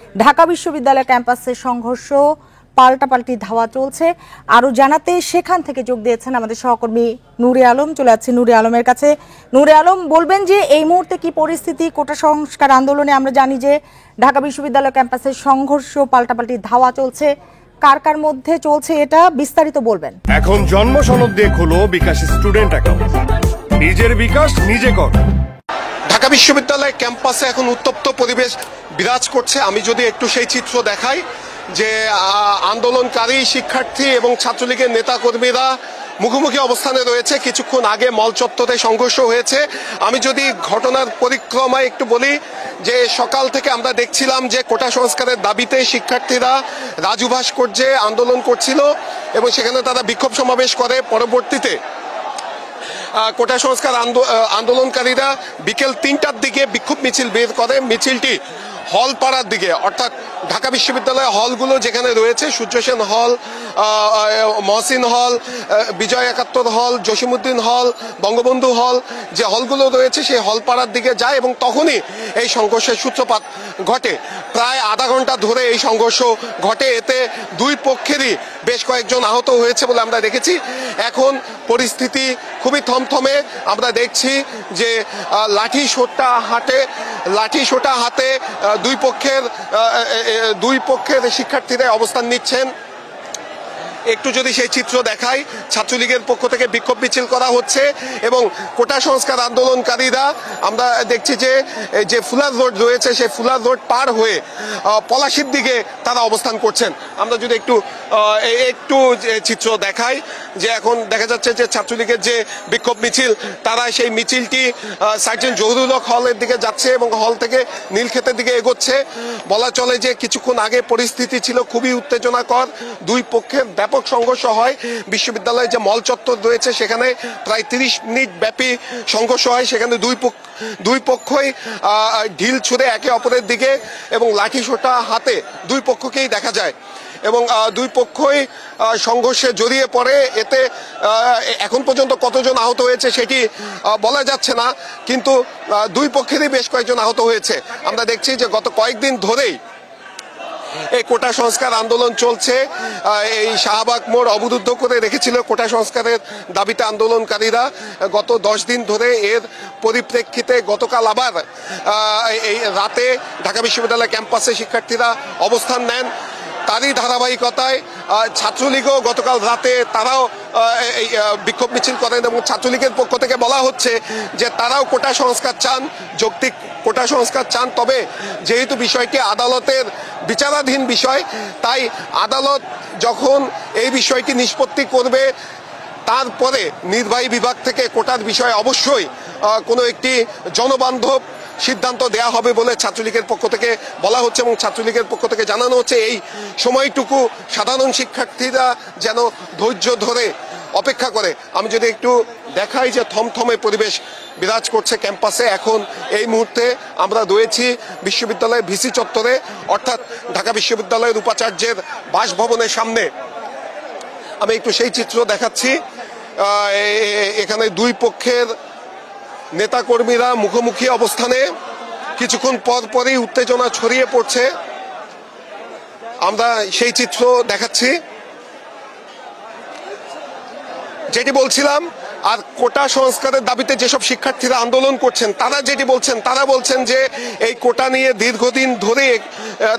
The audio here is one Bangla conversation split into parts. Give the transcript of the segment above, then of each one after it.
ঢাকা বিশ্ববিদ্যালয় ক্যাম্পাসে সংঘর্ষ, পাল্টাপাল্টি ধাওয়া চলছে। আরো জানাতে সেখান থেকে যোগ দিয়েছেন আমাদের সহকর্মী নূরে আলম। চলে যাচ্ছে নূরে আলমের কাছে। নূরে আলম, বলবেন যে এই মুহূর্তে কি পরিস্থিতি কোটা সংস্কার আন্দোলনে? আমরা জানি যে ঢাকা বিশ্ববিদ্যালয় ক্যাম্পাসে সংঘর্ষ, পাল্টাপাল্টি ধাওয়া চলছে। কার কার মধ্যে চলছে এটা বিস্তারিত বলবেন। এখন জন্ম সনদ দিয়ে খোলো বিকাশ স্টুডেন্ট অ্যাকাউন্ট, নিজের বিকাশ নিজে কর। ঢাকা বিশ্ববিদ্যালয় ক্যাম্পাসে এখন উত্তপ্ত পরিবেশ বিরাজ করছে। আমি যদি একটু সেই চিত্র দেখাই যে আন্দোলনকারী শিক্ষার্থী এবং ছাত্রলীগের নেতাকর্মীরা মুখোমুখি অবস্থানে রয়েছে। কিছুক্ষণ আগে মল চত্বরে সংঘর্ষ হয়েছে। আমি যদি ঘটনার পরিক্রমায় একটু বলি যে সকাল থেকে আমরা দেখছিলাম যে কোটা সংস্কারের দাবিতে শিক্ষার্থীরা রাজু ভাস্কর্যে আন্দোলন করছিল এবং সেখানে তারা বিক্ষোভ সমাবেশ করে। পরবর্তীতে কোটা সংস্কার আন্দোলনকারীরা বিকেল ৩টার দিকে বিক্ষোভ মিছিল বের করে। মিছিলটি হলপাড়ার দিকে, অর্থাৎ ঢাকা বিশ্ববিদ্যালয় হলগুলো যেখানে রয়েছে, সূর্য সেন হল, মহসিন হল, বিজয় ৭১ হল, জসিমউদ্দিন হল, বঙ্গবন্ধু হল, যে হলগুলো রয়েছে সেই হলপাড়ার দিকে যায় এবং তখনই এই সংঘর্ষের সূত্রপাত ঘটে। প্রায় আধা ঘন্টা ধরে এই সংঘর্ষ ঘটে। এতে দুই পক্ষেরই বেশ কয়েকজন আহত হয়েছে বলে আমরা দেখেছি। এখন পরিস্থিতি খুবই থমথমে। আমরা দেখছি যে লাঠি সোটা হাতে দুই পক্ষের শিক্ষার্থীরা অবস্থান নিচ্ছেন। একটু যদি সেই চিত্র দেখাই, ছাত্রলীগের পক্ষ থেকে বিক্ষোভ মিছিল করা হচ্ছে এবং কোটা সংস্কার আন্দোলনকারীরা আমরা দেখছি যে ফুলার রোড রয়েছে সেই ফুলার রোড পার হয়ে পলাশীর দিকে তারা অবস্থান করছেন। আমরা যদি একটু চিত্র দেখাই যে এখন দেখা যাচ্ছে যে ছাত্রলীগের যে বিক্ষোভ মিছিল, তারা সেই মিছিলটি সার্জেন্ট জহুরুল হক হলের দিকে যাচ্ছে এবং হল থেকে নীলক্ষেতের দিকে এগোচ্ছে। বলা চলে যে কিছুক্ষণ আগে পরিস্থিতি ছিল খুবই উত্তেজনাকর। দুই পক্ষের ব্যাপক সংঘর্ষ হয়। বিশ্ববিদ্যালয়ের যে মল চত্বর রয়েছে সেখানে প্রায় ৩০ মিনিট ব্যাপী সংঘর্ষ হয়। সেখানে দুই পক্ষই ঢিল ছুঁড়ে একে অপরের দিকে এবং লাঠি সোঁটা হাতে দুই পক্ষকেই দেখা যায় এবং দুই পক্ষই সংঘর্ষে জড়িয়ে পড়ে। এতে এখন পর্যন্ত কতজন আহত হয়েছে সেটি বলা যাচ্ছে না, কিন্তু দুই পক্ষেরই বেশ কয়েকজন আহত হয়েছে। আমরা দেখছি যে গত কয়েকদিন ধরেই এই কোটা সংস্কার আন্দোলন চলছে। এই শাহবাগ মোড় অবরুদ্ধ করে রেখেছিল কোটা সংস্কারের দাবিতে আন্দোলনকারীরা গত 10 দিন ধরে। এর পরিপ্রেক্ষিতে গতকাল আবার এই রাতে ঢাকা বিশ্ববিদ্যালয় ক্যাম্পাসে শিক্ষার্থীরা অবস্থান নেন। তারই ধারাবাহিকতায় ছাত্রলীগও গতকাল রাতে তারাও এই বিক্ষোভ মিছিল করেন এবং ছাত্রলীগের পক্ষ থেকে বলা হচ্ছে যে তারাও কোটা সংস্কার চান, যৌক্তিক কোটা সংস্কার চান। তবে যেহেতু বিষয়টি আদালতের বিচারাধীন বিষয়, তাই আদালত যখন এই বিষয়টি নিষ্পত্তি করবে তারপরে নির্বাহী বিভাগ থেকে কোটার বিষয়ে অবশ্যই কোনো একটি জনবান্ধব সিদ্ধান্ত দেয়া হবে বলে ছাত্রলীগের পক্ষ থেকে বলা হচ্ছে এবং ছাত্রলীগের পক্ষ থেকে জানানো হচ্ছে এই সময়টুকু সাধারণ শিক্ষার্থীরা যেন ধৈর্য ধরে অপেক্ষা করে। আমি যদি একটু দেখাই যে থমথমে পরিবেশ বিরাজ করছে ক্যাম্পাসে। এখন এই মুহূর্তে আমরা রয়েছি বিশ্ববিদ্যালয়ের ভিসি চত্বরে, অর্থাৎ ঢাকা বিশ্ববিদ্যালয়ের উপাচার্যের বাসভবনের সামনে। আমি একটু সেই চিত্র দেখাচ্ছি। এখানে দুই পক্ষের নেতাকর্মীরা মুখোমুখি অবস্থানে। কিছুক্ষণ পরই উত্তেজনা ছড়িয়ে পড়ছে। আমরা সেই চিত্র দেখাচ্ছি যেটি বলছিলাম। আর কোটা সংস্কারের দাবিতে যেসব শিক্ষার্থীরা আন্দোলন করছেন তারা বলছেন যে এই কোটা নিয়ে দীর্ঘদিন ধরে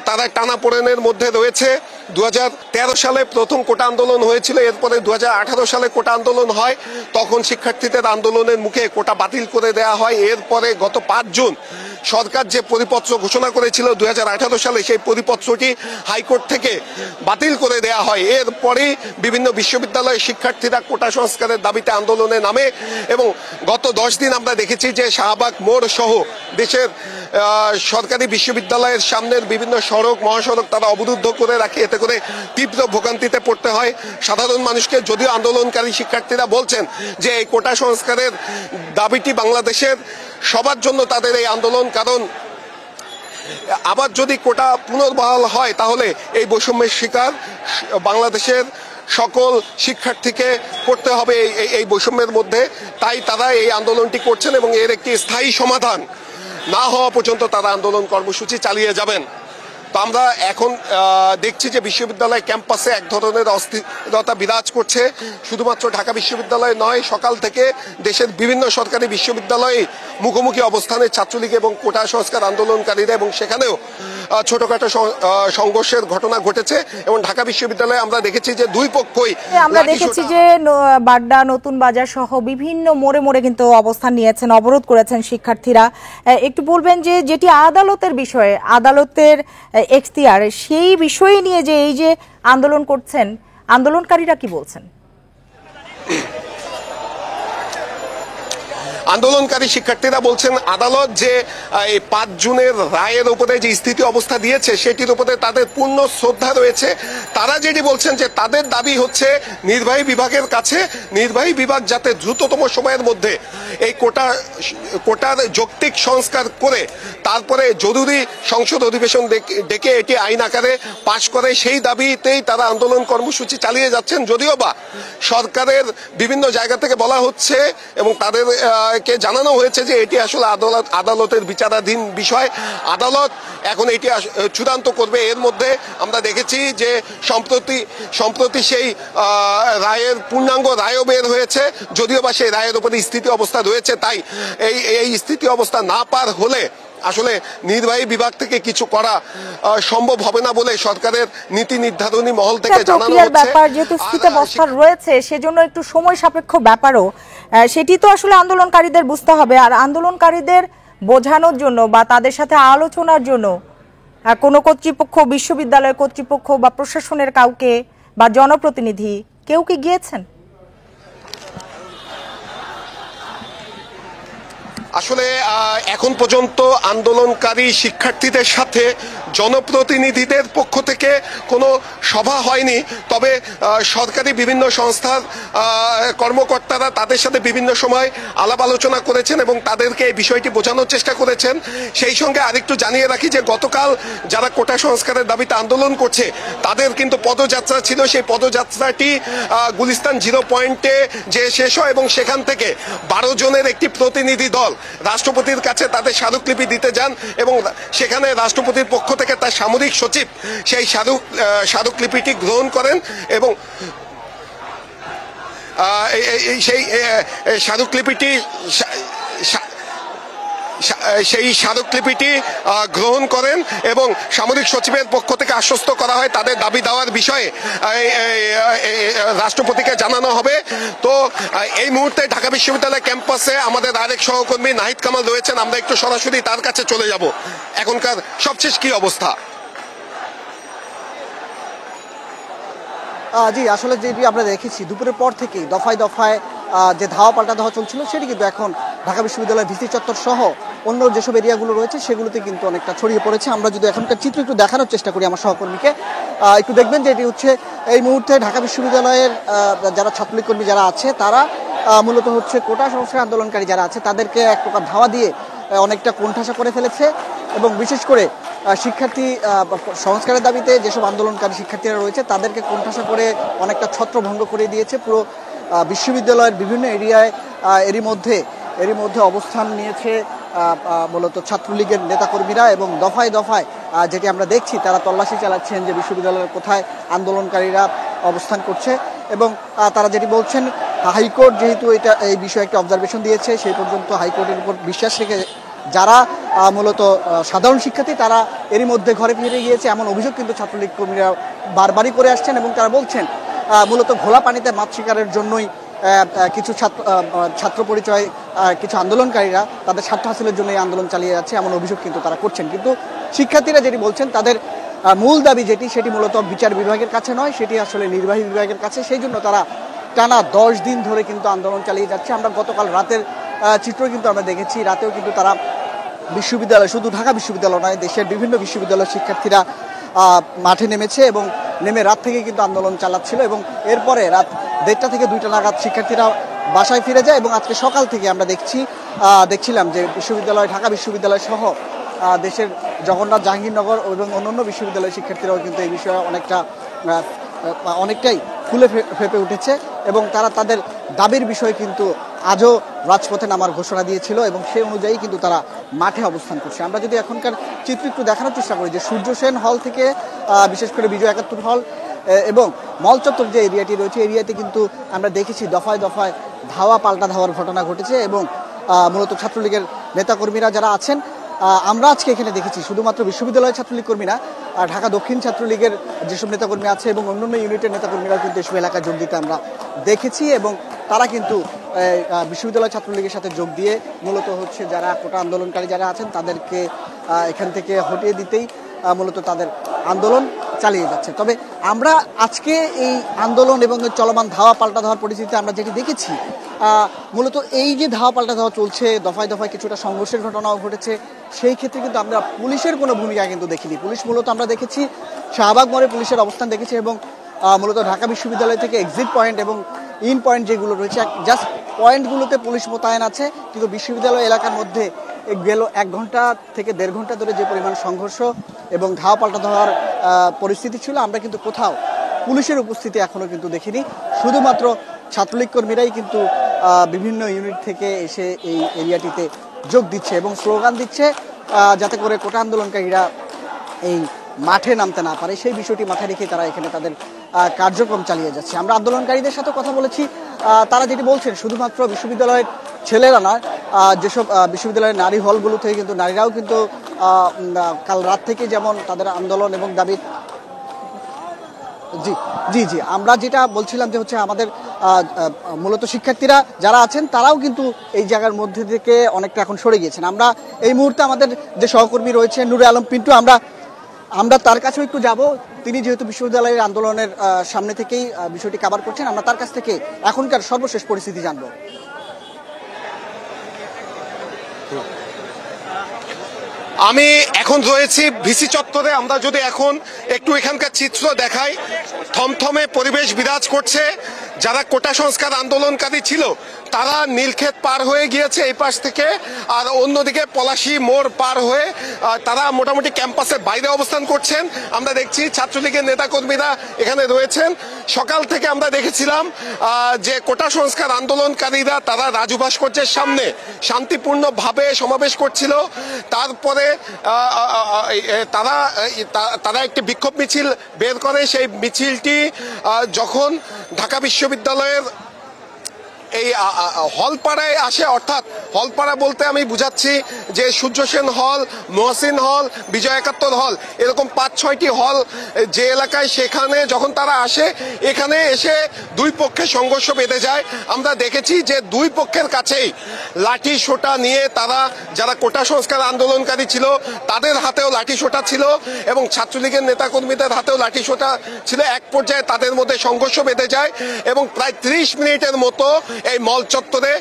তারা টানাপোড়েনের মধ্যে রয়েছে। 2013 সালে প্রথম কোটা আন্দোলন হয়েছিল, এরপরে 2018 সালে কোটা আন্দোলন হয়। তখন শিক্ষার্থীদের আন্দোলনের মুখে কোটা বাতিল করে দেয়া হয়। এরপরে গত 5 জুন সরকার যে পরিপত্র ঘোষণা করেছিল 2018 সালে, সেই পরিপত্রটি হাইকোর্ট থেকে বাতিল করে দেয়া হয়। এরপরে বিভিন্ন বিশ্ববিদ্যালয়ের শিক্ষার্থীরা কোটা সংস্কারের দাবিতে আন্দোলনে নামে এবং গত 10 দিন আমরা দেখেছি যে শাহবাগ মোড় সহ দেশের সরকারি বিশ্ববিদ্যালয়ের সামনের বিভিন্ন সড়ক মহাসড়ক তারা অবরুদ্ধ করে রাখে। এতে করে তীব্র ভোগান্তিতে পড়তে হয় সাধারণ মানুষকে। যদিও আন্দোলনকারী শিক্ষার্থীরা বলছেন যে এই কোটা সংস্কারের দাবিটি বাংলাদেশের সবার জন্য তাদের এই আন্দোলন, কারণ আবার যদি কোটা পুনর্বহাল হয় তাহলে এই বৈষম্যের শিকার বাংলাদেশের সকল শিক্ষার্থীকে করতে হবে এই বৈষম্যের মধ্যে। তাই তারা এই আন্দোলনটি করছেন এবং এর একটি স্থায়ী সমাধান না হওয়া পর্যন্ত তারা আন্দোলন কর্মসূচি চালিয়ে যাবেন। তো আমরা এখন দেখছি যে বিশ্ববিদ্যালয় ক্যাম্পাসে এক ধরনের অস্থিরতা বিরাজ করছে। শুধুমাত্র ঢাকা বিশ্ববিদ্যালয় নয়, সকাল থেকে দেশের বিভিন্ন সরকারি বিশ্ববিদ্যালয়ে মুখোমুখি অবস্থানে ছাত্রলীগ এবং কোটা সংস্কার আন্দোলনকারীরা, এবং সেখানেও ছোটখাটো সংঘর্ষের ঘটনা ঘটেছে। এবং ঢাকা বিশ্ববিদ্যালয়ে আমরা দেখেছি যে দুই পক্ষই আমরা দেখেছি যে বাড্ডা, নতুন বাজার সহ বিভিন্ন মোড়ে মোড়ে কিন্তু অবস্থান নিয়েছেন, অবরোধ করেছেন শিক্ষার্থীরা। একটু বলবেন যে যেটি আদালতের বিষয়ে, আদালতের এখতিয়ার, সেই বিষয়ে নিয়ে যে এই যে আন্দোলন করছেন, আন্দোলনকারীরা কি বলছেন? আন্দোলনকারী শিক্ষার্থীরা বলছেন আদালত যে এই 5 জুনের রায়ের উপরে যে স্থিতি অবস্থা দিয়েছে সেটির উপরে তাদের পূর্ণ শ্রদ্ধা রয়েছে। তারা যেটি বলছেন যে তাদের দাবি হচ্ছে নির্বাহী বিভাগের কাছে, নির্বাহী বিভাগ যাতে দ্রুততম সময়ের মধ্যে এই কোটার যৌক্তিক সংস্কার করে তারপরে জরুরি সংসদ অধিবেশন ডেকে এটি আইন আকারে পাশ করে, সেই দাবিতেই তারা আন্দোলন কর্মসূচি চালিয়ে যাচ্ছেন। যদিও বা সরকারের বিভিন্ন জায়গা থেকে বলা হচ্ছে এবং তাদের কে জানানো হয়েছে যে এটি আসলে আদালতের বিচারাধীন বিষয়, আদালত এখন এটি চূড়ান্ত করবে। এর মধ্যে আমরা দেখেছি যে সম্প্রতি সেই রায়ের পূর্ণাঙ্গ রায়ও বের হয়েছে, যদিও বা সেই রায়ের উপরে স্থিতি অবস্থা রয়েছে। তাই এই স্থিতি অবস্থা না পার হলে আসলে নির্বাহী বিভাগ থেকে কিছু করা সম্ভব হবে না বলে সরকারের নীতি নির্ধারণী মহল থেকে জানানো হচ্ছে। ব্যাপার যেহেতু স্থিতাবস্থা রয়েছে, সেজন্য একটু সময় সাপেক্ষ ব্যাপারও, সেটি তো আসলে আন্দোলনকারীদের বুঝতে হবে। আর আন্দোলনকারীদের বোঝানোর জন্য বা তাদের সাথে আলোচনার জন্য কোনো কর্তৃপক্ষ, বিশ্ববিদ্যালয় কর্তৃপক্ষ বা প্রশাসনের কাউকে বা জনপ্রতিনিধি কেউ কি গিয়েছেন? আসলে এখন পর্যন্ত আন্দোলনকারী শিক্ষার্থীদের সাথে জনপ্রতিনিধিদের পক্ষ থেকে কোনো সভা হয়নি। তবে সরকারি বিভিন্ন সংস্থার কর্মকর্তারা তাদের সাথে বিভিন্ন সময় আলাপ আলোচনা করেছেন এবং তাদেরকে এই বিষয়টি বোঝানোর চেষ্টা করেছেন। সেই সঙ্গে আরেকটু জানিয়ে রাখি যে গতকাল যারা কোটা সংস্কারের দাবিতে আন্দোলন করছে তাদের কিন্তু পদযাত্রা ছিল। সেই পদযাত্রাটি গুলিস্তান 0 পয়েন্টে যে শেষ হয় এবং সেখান থেকে 12 জনের একটি প্রতিনিধি দল রাষ্ট্রপতির কাছে তাদের স্মারকলিপি দিতে যান এবং সেখানে রাষ্ট্রপতির পক্ষ থেকে তার সামরিক সচিব সেই স্মারকলিপিটি গ্রহণ করেন এবং সেই স্মারকলিপিটি গ্রহণ করেন এবং সামরিক সচিবের পক্ষ থেকে আশ্বস্ত করা হয় তাদের দাবি দেওয়ার বিষয়ে রাষ্ট্রপতিকে জানানো হবে। তো এই মুহূর্তে ঢাকা বিশ্ববিদ্যালয় ক্যাম্পাসে আমাদের আরেক সহকর্মী নাহিদ কামাল রয়েছেন, আমরা একটু সরাসরি তার কাছে চলে যাব। এখনকার সবশেষ কি অবস্থা? জি, আসলে যেটি আমরা দেখেছি দুপুরের পর থেকেই দফায় দফায় যে ধাওয়া পাল্টা ধাওয়া চলছিল সেটি কিন্তু এখন ঢাকা বিশ্ববিদ্যালয় ভিসি চত্বর সহ অন্য যেসব এরিয়াগুলো রয়েছে সেগুলোতে কিন্তু অনেকটা ছড়িয়ে পড়েছে। আমরা যদি এখনকার চিত্র একটু দেখানোর চেষ্টা করি আমার সহকর্মীকে, একটু দেখবেন যে এটি হচ্ছে এই মুহূর্তে ঢাকা বিশ্ববিদ্যালয়ের যারা ছাত্রলীগ কর্মী যারা আছে তারা মূলত হচ্ছে কোটা সংস্কার আন্দোলনকারী যারা আছে তাদেরকে এক প্রকার ধাওয়া দিয়ে অনেকটা কোণঠাসা করে ফেলেছে এবং বিশেষ করে শিক্ষার্থী সংস্কারের দাবিতে যেসব আন্দোলনকারী শিক্ষার্থীরা রয়েছে তাদেরকে কোণঠাসা করে অনেকটা ছত্রভঙ্গ করে দিয়েছে। পুরো বিশ্ববিদ্যালয়ের বিভিন্ন এরিয়ায় এরই মধ্যে অবস্থান নিয়েছে মূলত ছাত্রলীগের নেতাকর্মীরা এবং দফায় দফায় যেটি আমরা দেখছি তারা তল্লাশি চালাচ্ছেন যে বিশ্ববিদ্যালয়ের কোথায় আন্দোলনকারীরা অবস্থান করছে এবং তারা যেটি বলছেন হাইকোর্ট যেহেতু এই বিষয়ে একটা অবজারভেশন দিয়েছে সেই পর্যন্ত হাইকোর্টের উপর বিশ্বাস রেখে যারা মূলত সাধারণ শিক্ষার্থী তারা এরই মধ্যে ঘরে ফিরে গিয়েছে এমন অভিযোগ কিন্তু ছাত্রলীগ কর্মীরা বারবারই করে আসছেন এবং তারা বলছেন মূলত ঘোলা পানিতে মাছ শিকারের জন্যই কিছু ছাত্র পরিচয় কিছু আন্দোলনকারীরা তাদের স্বার্থ হাসিলের জন্য এই আন্দোলন চালিয়ে যাচ্ছে এমন অভিযোগ কিন্তু তারা করছেন। কিন্তু শিক্ষার্থীরা যেটি বলছেন তাদের মূল দাবি যেটি সেটি মূলত বিচার বিভাগের কাছে নয়, সেটি আসলে নির্বাহী বিভাগের কাছে। সেই জন্য তারা টানা 10 দিন ধরে কিন্তু আন্দোলন চালিয়ে যাচ্ছে। আমরা গতকাল রাতের চিত্র কিন্তু আমরা দেখেছি, রাতেও কিন্তু তারা বিশ্ববিদ্যালয়, শুধু ঢাকা বিশ্ববিদ্যালয় নয় দেশের বিভিন্ন বিশ্ববিদ্যালয়ের শিক্ষার্থীরা মাঠে নেমেছে এবং নেমে রাত থেকে কিন্তু আন্দোলন চালাচ্ছিল এবং এরপরে রাত 1:30 থেকে 2টা নাগাদ শিক্ষার্থীরা বাসায় ফিরে যায় এবং আজকে সকাল থেকে আমরা দেখছিলাম যে বিশ্ববিদ্যালয়, ঢাকা বিশ্ববিদ্যালয় সহ দেশের জগন্নাথ, জাহাঙ্গীরনগর এবং অন্যান্য বিশ্ববিদ্যালয়ের শিক্ষার্থীরাও কিন্তু এই বিষয়ে অনেকটাই ফুলে ফেঁপে উঠেছে এবং তারা তাদের দাবির বিষয়ে কিন্তু আজও রাজপথে নামার ঘোষণা দিয়েছিল এবং সেই অনুযায়ী কিন্তু তারা মাঠে অবস্থান করছে। আমরা যদি এখনকার চিত্র একটু দেখানোর চেষ্টা করি যে সূর্য সেন হল থেকে বিশেষ করে বিজয় ৭১ হল এবং মল চত্বর যে এরিয়াটি রয়েছে, এরিয়াতে কিন্তু আমরা দেখেছি দফায় দফায় ধাওয়া পাল্টা ধাওয়ার ঘটনা ঘটেছে এবং মূলত ছাত্রলীগের নেতাকর্মীরা যারা আছেন, আমরা আজকে এখানে দেখেছি শুধুমাত্র বিশ্ববিদ্যালয়ের ছাত্রলীগ কর্মী না, ঢাকা দক্ষিণ ছাত্রলীগের যেসব নেতাকর্মী আছে এবং অন্যান্য ইউনিটের নেতাকর্মীরা কিন্তু এসব এলাকায় যোগ দিতে আমরা দেখেছি এবং তারা কিন্তু বিশ্ববিদ্যালয় ছাত্রলীগের সাথে যোগ দিয়ে মূলত হচ্ছে যারা কোটা আন্দোলনকারী যারা আছেন তাদেরকে এখান থেকে হটিয়ে দিতেই মূলত তাদের আন্দোলন চালিয়ে যাচ্ছে। তবে আমরা আজকে এই আন্দোলন এবং চলমান ধাওয়া পাল্টা ধাওয়ার পরিস্থিতিতে আমরা যেটি দেখেছি, মূলত এই যে ধাওয়া পাল্টা ধাওয়া চলছে, দফায় দফায় কিছুটা সংঘর্ষের ঘটনাও ঘটেছে, সেই ক্ষেত্রে কিন্তু আমরা পুলিশের কোনো ভূমিকা কিন্তু দেখিনি। পুলিশ মূলত আমরা দেখেছি শাহবাগ মোড়ে পুলিশের অবস্থান দেখেছি এবং মূলত ঢাকা বিশ্ববিদ্যালয় থেকে এক্সিট পয়েন্ট এবং ইন পয়েন্ট যেগুলো রয়েছে জাস্ট পয়েন্টগুলোতে পুলিশ মোতায়েন আছে, কিন্তু বিশ্ববিদ্যালয় এলাকার মধ্যে গেল 1 ঘন্টা থেকে 1.5 ঘন্টা ধরে যে পরিমাণ সংঘর্ষ এবং ধাওয়া পাল্টা ধাওয়ার পরিস্থিতি ছিল, আমরা কিন্তু কোথাও পুলিশের উপস্থিতি এখনও কিন্তু দেখিনি। শুধুমাত্র ছাত্রলীগ কর্মীরাই কিন্তু বিভিন্ন ইউনিট থেকে এসে এই এরিয়াটিতে যোগ দিচ্ছে এবং স্লোগান দিচ্ছে যাতে করে কোটা আন্দোলনকারীরা এই মাঠে নামতে না পারে, সেই বিষয়টি মাথায় রেখে তারা এখানে তাদের কার্যক্রম চালিয়ে যাচ্ছে। আমরা আন্দোলনকারীদের সাথে কথা বলেছি, তারা যেটি বলছেন শুধুমাত্র বিশ্ববিদ্যালয়ের ছেলেরা নয়, যেসব বিশ্ববিদ্যালয়ের নারী হলগুলো থেকে কিন্তু নারীরাও কিন্তু কাল রাত থেকে যেমন তাদের আন্দোলন এবং দাবি। জি জি জি আমরা যেটা বলছিলাম যে হচ্ছে আমাদের মূলত শিক্ষার্থীরা যারা আছেন তারাও কিন্তু এই জায়গার মধ্যে থেকে অনেকটা এখন সরে গিয়েছেন। আমরা এই মুহূর্তে আমাদের যে সহকর্মী রয়েছে নূরে আলম পিন্টু, আমরা তার কাছেও একটু যাব। তিনি যেহেতু বিশ্ববিদ্যালয়ের আন্দোলনের সামনে থেকেই বিষয়টি কভার করছেন, আমরা তার কাছ থেকে এখনকার সর্বশেষ পরিস্থিতি জানবো। আমি এখন রয়েছি ভিসি চত্বরে। আমরা যদি এখন একটু এখানকার চিত্র দেখাই, থমথমে পরিবেশ বিরাজ করছে। যারা কোটা সংস্কার আন্দোলনকারী ছিল তারা নীলক্ষেত পার হয়ে গিয়েছে এই পাশ থেকে, আর অন্যদিকে পলাশী মোড় পার হয়ে তারা মোটামুটি ক্যাম্পাসের বাইরে অবস্থান করছেন। আমরা দেখছি ছাত্রলীগের নেতাকর্মীরা এখানে রয়েছেন। সকাল থেকে আমরা দেখেছিলাম যে কোটা সংস্কার আন্দোলনকারীরা তারা রাজু ভাস্কর্যের সামনে শান্তিপূর্ণভাবে সমাবেশ করছিল। তারপরে তারা একটি বিক্ষোভ মিছিল বের করে। সেই মিছিলটি যখন ঢাকা বিশ্ববিদ্যালয়ের এই হলপাড়ায় আসে, অর্থাৎ হলপাড়া বলতে আমি বুঝাচ্ছি যে সূর্য সেন হল, মহসিন হল, বিজয় ৭১ হল, এরকম ৫-৬টি হল যে এলাকায়, সেখানে যখন তারা আসে, এখানে এসে দুই পক্ষের সংঘর্ষ বেঁধে যায়। আমরা দেখেছি যে দুই পক্ষের কাছেই লাঠি সোঁটা নিয়ে তারা, যারা কোটা সংস্কার আন্দোলনকারী ছিল তাদের হাতেও লাঠি সোঁটা ছিল এবং ছাত্রলীগের নেতাকর্মীদের হাতেও লাঠি সোঁটা ছিল। এক পর্যায়ে তাদের মধ্যে সংঘর্ষ বেঁধে যায় এবং প্রায় ৩০ মিনিটের মতো এই মল চত্বরে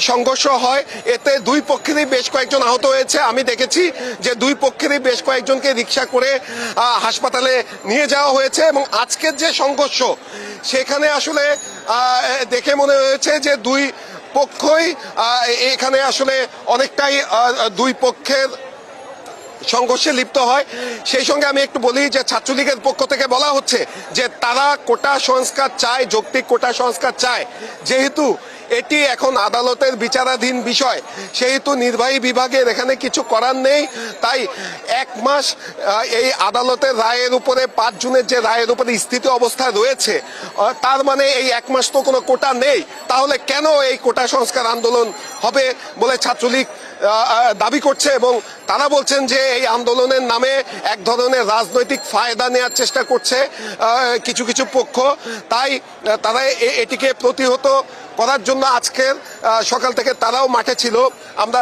সংঘর্ষ হয়। এতে দুই পক্ষেরই বেশ কয়েকজন আহত হয়েছে। আমি দেখেছি যে দুই পক্ষেরই বেশ কয়েকজনকে রিকশা করে হাসপাতালে নিয়ে যাওয়া হয়েছে এবং আজকের যে সংঘর্ষ সেখানে আসলে দেখে মনে হয়েছে যে দুই পক্ষই এখানে আসলে অনেকটাই দুই পক্ষের সংঘর্ষে লিপ্ত হয়। সেই সঙ্গে আমি একটু বলি যে ছাত্রলীগের পক্ষ থেকে বলা হচ্ছে যে তারা কোটা সংস্কার চায়, যৌক্তিক কোটা সংস্কার চায়। যেহেতু এটি এখন আদালতের বিচারাধীন বিষয়, সেহেতু নির্বাহী বিভাগের এখানে কিছু করার নেই। তাই 1 মাস এই আদালতের রায়ের উপরে, 5 জুনের যে রায়ের উপরে স্থিত অবস্থায় রয়েছে, তার মানে এই 1 মাস তো কোনো কোটা নেই। তাহলে কেন এই কোটা সংস্কার আন্দোলন হবে বলে ছাত্রলীগ দাবি করছে এবং তারা বলছেন যে এই আন্দোলনের নামে এক ধরনের রাজনৈতিক ফায়দা নেওয়ার চেষ্টা করছে কিছু কিছু পক্ষ। তাই তারা এটিকে প্রতিহত করার জন্য আজকের সকাল থেকে তারাও মাঠে ছিল। আমরা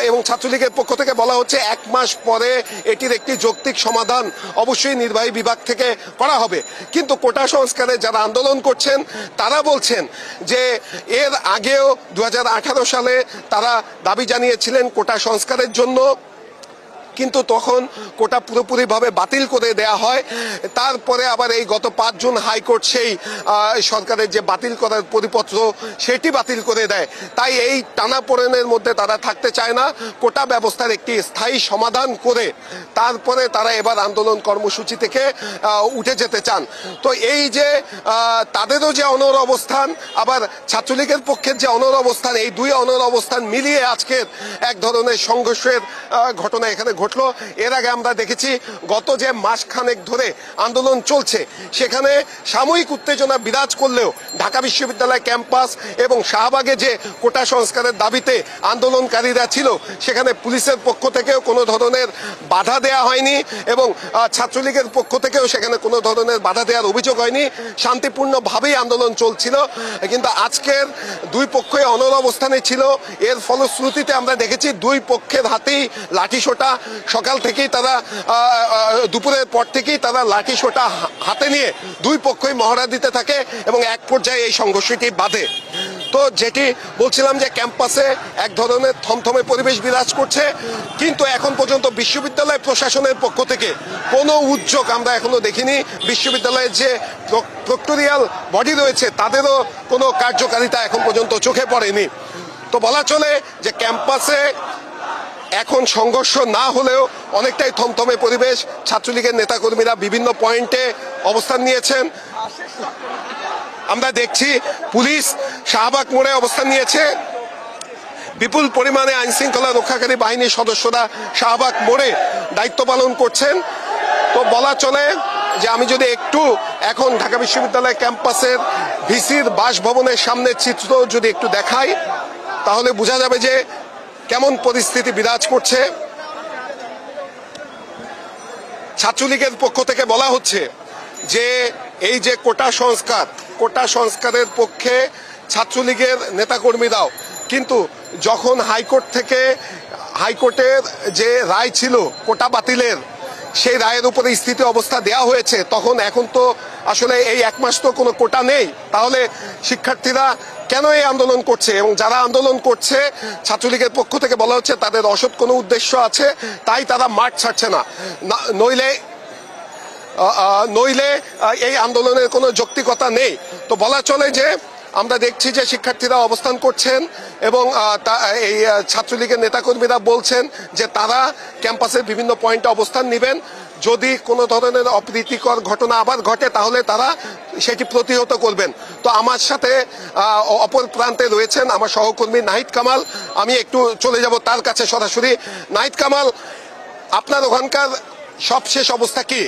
এবং ছাত্রলীগের পক্ষ থেকে বলা হচ্ছে 1 মাস পরে এটির একটি যৌক্তিক সমাধান অবশ্যই নির্বাহী বিভাগ থেকে করা হবে। কিন্তু কোটা সংস্কারে যারা আন্দোলন করছেন তারা বলছেন যে এর আগেও 2018 সালে তারা দাবি জানিয়েছিলেন কোটা সংস্কারের জন্য। কিন্তু তখন কোটা পুরোপুরিভাবে বাতিল করে দেয়া হয়। তারপরে আবার এই গত 5 জুন হাইকোর্ট সেই সরকারের যে বাতিল করার পরিপত্র সেটি বাতিল করে দেয়। তাই এই টানাপোড়েনের মধ্যে তারা থাকতে চায় না, কোটা ব্যবস্থার একটি স্থায়ী সমাধান করে তারপরে তারা এবার আন্দোলন কর্মসূচি থেকে উঠে যেতে চান। তো এই যে তাদেরও যে অনড় অবস্থান, আবার ছাত্রলীগের পক্ষের যে অনড় অবস্থান, এই দুই অনড় অবস্থান মিলিয়ে আজকের এক ধরনের সংঘর্ষের ঘটনা এখানে ঘটলো। এর আগে আমরা দেখেছি গত যে মাসখানেক ধরে আন্দোলন চলছে সেখানে সাময়িক উত্তেজনা বিরাজ করলেও ঢাকা বিশ্ববিদ্যালয় ক্যাম্পাস এবং শাহবাগে যে কোটা সংস্কারের দাবিতে আন্দোলনকারীরা ছিল সেখানে পুলিশের পক্ষ থেকেও কোনো ধরনের বাধা দেয়া হয়নি এবং ছাত্রলীগের পক্ষ থেকেও সেখানে কোনো ধরনের বাধা দেওয়ার অভিযোগ হয়নি। শান্তিপূর্ণভাবেই আন্দোলন চলছিল। কিন্তু আজকের দুই পক্ষই অনড় অবস্থানে ছিল। এর ফলশ্রুতিতে আমরা দেখেছি দুই পক্ষের হাতেই লাঠিসোঁটা। সকাল থেকেই তারা দুপুরের পর থেকেই তারা লাঠিসোঁটা হাতে নিয়ে দুই পক্ষই মহড়া দিতে থাকে এবং এক পর্যায়ে এই সংঘর্ষটি বাধে। তো যেটি বলছিলাম যে ক্যাম্পাসে এক ধরনের থমথমে পরিবেশ বিরাজ করছে, কিন্তু এখন পর্যন্ত বিশ্ববিদ্যালয় প্রশাসনের পক্ষ থেকে কোনো উদ্যোগ আমরা এখনো দেখিনি। বিশ্ববিদ্যালয়ের যে প্রক্টোরিয়াল বডি রয়েছে তাদেরও কোনো কার্যকারিতা এখন পর্যন্ত চোখে পড়েনি। তো বলা চলে যে ক্যাম্পাসে এখন সংঘর্ষ না হলেও অনেকটাই থমথমে পরিবেশ। ছাত্রলীগের নেতাকর্মীরা বিভিন্ন পয়েন্টে অবস্থান নিয়েছেন। আমরা দেখছি পুলিশ শাহবাগ মোড়ে অবস্থান নিয়েছে। বিপুল পরিমাণে আইন শৃঙ্খলা রক্ষাকারী বাহিনীর সদস্যরা শাহবাগ মোড়ে দায়িত্ব পালন করছেন। তো বলা চলে যে আমি যদি একটু এখন ঢাকা বিশ্ববিদ্যালয় ক্যাম্পাসের ভিসির বাসভবনের সামনের চিত্র যদি একটু দেখাই তাহলে বোঝা যাবে যে কেমন পরিস্থিতি বিরাজ করছে। ছাত্রলীগের পক্ষ থেকে বলা হচ্ছে যে এই যে কোটা সংস্কারের পক্ষে ছাত্রলীগের নেতাকর্মীরাও, কিন্তু যখন হাইকোর্টের যে রায় ছিল কোটা বাতিলের, সেই রায়ের উপরে স্থিতি অবস্থা দেয়া হয়েছে, তখন এখন তো আসলে এই 1 মাস তো কোনো কোটা নেই। তাহলে শিক্ষার্থীরা কেন এই আন্দোলন করছে? এবং যারা আন্দোলন করছে ছাত্রলীগের পক্ষ থেকে বলা হচ্ছে তাদের অসৎ কোনো উদ্দেশ্য আছে, তাই তারা মাঠ ছাড়ছে না। নইলে এই আন্দোলনের কোনো যৌক্তিকতা নেই। তো বলা চলে যে আমরা দেখছি যে শিক্ষার্থীরা অবস্থান করছেন এবং এই ছাত্রলীগের নেতাকর্মীরা বলছেন যে তারা ক্যাম্পাসের বিভিন্ন পয়েন্টে অবস্থান নেবেন। যদি কোনো ধরনের অপ্রীতিকর ঘটনা আবার ঘটে তাহলে তারা সেটি প্রতিহত করবেন। তো আমার সাথে অপর প্রান্তে রয়েছেন আমার সহকর্মী নাহিদ কামাল। আমি একটু চলে যাব তার কাছে সরাসরি। নাহিদ কামাল, আপনার ওখানকার সবশেষ অবস্থা কি?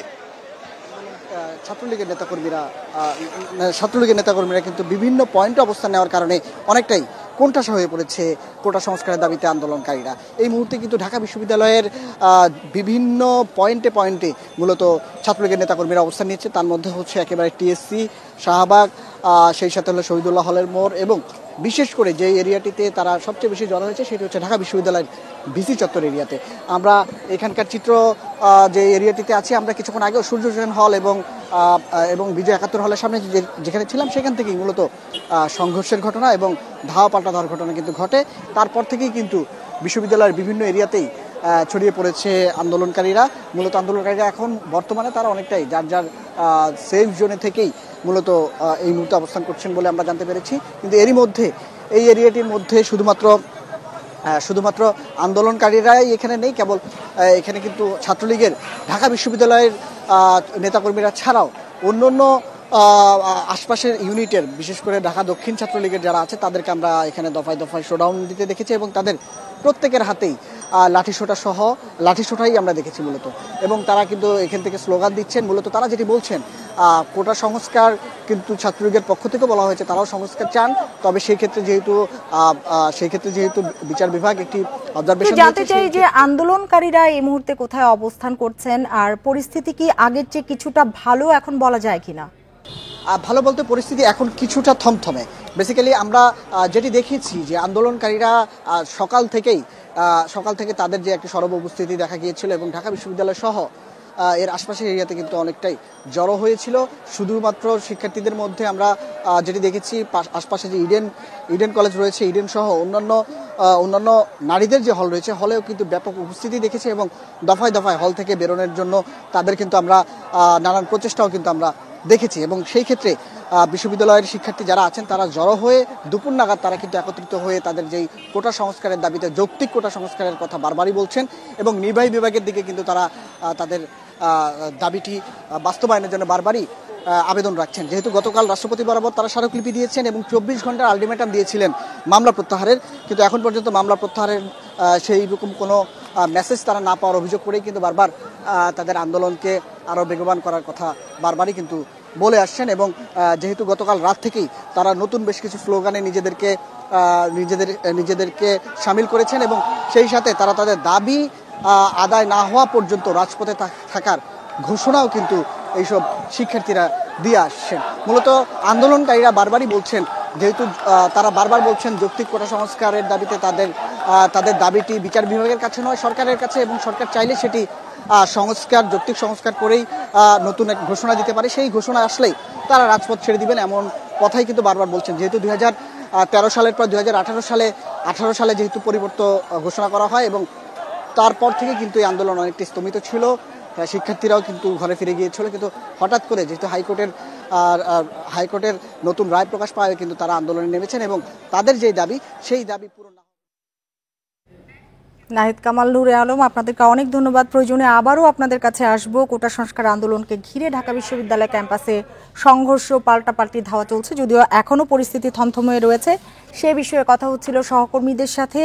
ছাত্রলীগের নেতাকর্মীরা কিন্তু বিভিন্ন পয়েন্টে অবস্থান নেওয়ার কারণে অনেকটাই কোণঠাসা হয়ে পড়েছে কোটা সংস্কারের দাবিতে আন্দোলনকারীরা। এই মুহূর্তে কিন্তু ঢাকা বিশ্ববিদ্যালয়ের বিভিন্ন পয়েন্টে মূলত ছাত্রলীগের নেতাকর্মীরা অবস্থান নিচ্ছে। তার মধ্যে হচ্ছে একেবারে টিএসসি, শাহবাগ, সেই সাথে হলো শহীদুল্লাহ হলের মোড় এবং বিশেষ করে যে এরিয়াটিতে তারা সবচেয়ে বেশি জড়ো হয়েছে সেটি হচ্ছে ঢাকা বিশ্ববিদ্যালয়ের ভিসি চত্বর এরিয়াতে। আমরা এখানকার চিত্র যে এরিয়াটিতে আছি, আমরা কিছুক্ষণ আগেও সূর্যসেন হল এবং বিজয় 71 হলের সামনে যেখানে ছিলাম সেখান থেকেই মূলত সংঘর্ষের ঘটনা এবং ধাওয়া পাল্টা দেওয়ার ঘটনা কিন্তু ঘটে। তারপর থেকেই কিন্তু বিশ্ববিদ্যালয়ের বিভিন্ন এরিয়াতেই ছড়িয়ে পড়েছে আন্দোলনকারীরা। মূলত আন্দোলনকারীরা এখন বর্তমানে তারা অনেকটাই যার সেফ জোনে থেকেই মূলত এই মুহূর্তে অবস্থান করছেন বলে আমরা জানতে পেরেছি। কিন্তু এরই মধ্যে এই এরিয়াটির মধ্যে শুধুমাত্র আন্দোলনকারীরাই এখানে নেই, কেবল এখানে কিন্তু ছাত্রলীগের ঢাকা বিশ্ববিদ্যালয়ের নেতাকর্মীরা ছাড়াও অন্য আশপাশের ইউনিটের, বিশেষ করে ঢাকা দক্ষিণ ছাত্রলীগের যারা আছে তাদেরকে আমরা এখানে দফায় শোডাউন দিতে দেখেছি এবং তাদের প্রত্যেকের হাতেই লাঠিসোঁটাই আমরা দেখেছি মূলত। এবং তারা কিন্তু এখান থেকে স্লোগান দিচ্ছেন। মূলত তারা যেটি বলছেন, কোটা সংস্কার কিন্তু ছাত্রলীগের পক্ষ থেকে বলা হয়েছে তারাও সংস্কার চান, তবে সেই ক্ষেত্রে যেহেতু বিচার বিভাগ একটি অবজারভেশন জানতে চাই যে আন্দোলনকারীরা এই মুহূর্তে কোথায় অবস্থান করছেন আর পরিস্থিতি কি আগের চেয়ে কিছুটা ভালো এখন বলা যায় কিনা? ভালো বলতে পরিস্থিতি এখন কিছুটা থমথমে। বেসিক্যালি আমরা যেটি দেখেছি যে আন্দোলনকারীরা সকাল থেকে তাদের যে একটি সরব উপস্থিতি দেখা গিয়েছিল এবং ঢাকা বিশ্ববিদ্যালয় সহ এর আশপাশের এরিয়াতে কিন্তু অনেকটাই জড়ো হয়েছিল। শুধুমাত্র শিক্ষার্থীদের মধ্যে আমরা যেটি দেখেছি আশপাশে যে ইডেন কলেজ রয়েছে, ইডেন সহ অন্যান্য নারীদের যে হল রয়েছে, হলেও কিন্তু ব্যাপক উপস্থিতি দেখেছি এবং দফায় দফায় হল থেকে বেরোনোর জন্য তাদের কিন্তু আমরা নানান প্রচেষ্টাও কিন্তু আমরা দেখেছি। এবং সেই ক্ষেত্রে বিশ্ববিদ্যালয়ের শিক্ষার্থী যারা আছেন তারা জড়ো হয়ে দুপুর নাগাদ তারা কিন্তু একত্রিত হয়ে তাদের যেই কোটা সংস্কারের দাবিতে, যৌক্তিক কোটা সংস্কারের কথা বারবারই বলছেন এবং নির্বাহী বিভাগের দিকে কিন্তু তারা তাদের দাবিটি বাস্তবায়নের জন্য বারবারই আবেদন রাখছেন। যেহেতু গতকাল রাষ্ট্রপতি বরাবর তারা স্মারকলিপি দিয়েছেন এবং 24 ঘন্টার আলটিমেটাম দিয়েছিলেন মামলা প্রত্যাহারের, কিন্তু এখন পর্যন্ত মামলা প্রত্যাহারের সেই রকম কোনো মেসেজ তারা না পাওয়ার অভিযোগ করেই কিন্তু বারবার তাদের আন্দোলনকে আরও বেগবান করার কথা বারবারই কিন্তু বলে আসছেন। এবং যেহেতু গতকাল রাত থেকেই তারা নতুন বেশ কিছু স্লোগানে নিজেদেরকে সামিল করেছেন এবং সেই সাথে তারা তাদের দাবি আদায় না হওয়া পর্যন্ত রাজপথে থাকার ঘোষণাও কিন্তু এইসব শিক্ষার্থীরা দিয়ে আসছেন। মূলত আন্দোলনকারীরা বারবারই বলছেন, যেহেতু তারা বারবার বলছেন যৌক্তিক কোটা সংস্কারের দাবিতে তাদের দাবিটি বিচার বিভাগের কাছে নয়, সরকারের কাছে, এবং সরকার চাইলে সেটি যৌক্তিক সংস্কার করেই নতুন এক ঘোষণা দিতে পারে। সেই ঘোষণা আসলেই তারা রাজপথ ছেড়ে দিবেন, এমন কথাই কিন্তু বারবার বলছেন। যেহেতু 2013 সালের পর 2018 সালে যেহেতু পরিবর্তন ঘোষণা করা হয় এবং তারপর থেকে কিন্তু এই আন্দোলন অনেকটি স্থমিত ছিল, শিক্ষার্থীরাও কিন্তু ঘরে ফিরে গিয়েছিল। কিন্তু হঠাৎ করে যেহেতু হাইকোর্টের নতুন রায় প্রকাশ পাওয়ায় কিন্তু তারা আন্দোলনে নেমেছেন এবং তাদের যে দাবি সেই দাবি পূরণ না। নাহিদ কামাল, নূরে আলম, আপনাদেরকে অনেক ধন্যবাদ। প্রয়োজনে আবারও আপনাদের কাছে আসবো। কোটা সংস্কার আন্দোলনকে ঘিরে ঢাকা বিশ্ববিদ্যালয় ক্যাম্পাসে সংঘর্ষ, পাল্টাপাল্টি ধাওয়া চলছে, যদিও এখনো পরিস্থিতি থমথমে রয়েছে। সে বিষয়ে কথা হচ্ছিল সহকর্মীদের সাথে।